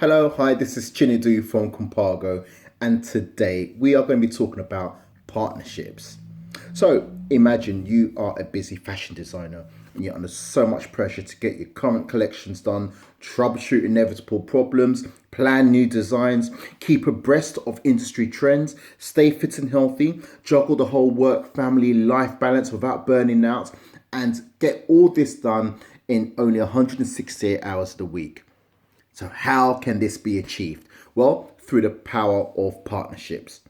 Hello, hi, this is Chinedu from Compago, and today we are going to be talking about partnerships. So, imagine you are a busy fashion designer and you're under so much pressure to get your current collections done, troubleshoot inevitable problems, plan new designs, keep abreast of industry trends, stay fit and healthy, juggle the whole work family life balance without burning out, and get all this done in only 168 hours of the week. So, how can this be achieved? Well, through the power of partnerships.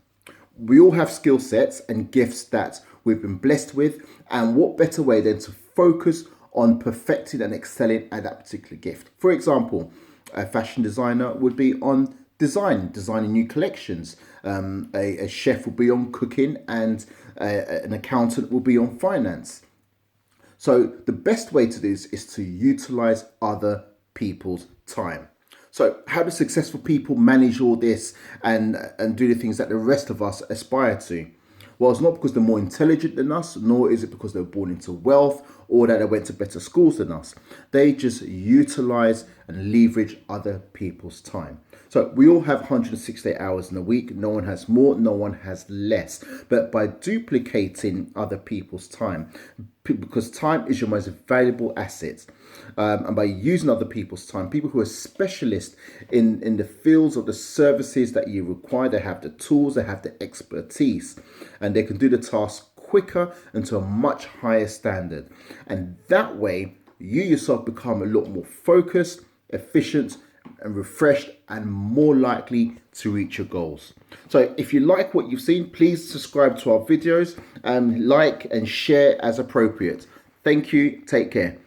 We all have skill sets and gifts that we've been blessed with, and what better way than to focus on perfecting and excelling at that particular gift? For example, a fashion designer would be on designing new collections. A chef will be on cooking, and an accountant will be on finance. So the best way to do this is to utilize other people's time. So how do successful people manage all this and do the things that the rest of us aspire to? Well, it's not because they're more intelligent than us, nor is it because they were born into wealth or that they went to better schools than us. They just utilize and leverage other people's time. So we all have 168 hours in a week. No one has more, no one has less. But by duplicating other people's time, because time is your most valuable asset, and by using other people's time, people who are specialists in the fields of the services that you require, they have the tools, they have the expertise, and they can do the task quicker and to a much higher standard. And that way, you yourself become a lot more focused, efficient, and refreshed, and more likely to reach your goals. So if you like what you've seen, please subscribe to our videos and like and share as appropriate. Thank you. Take care.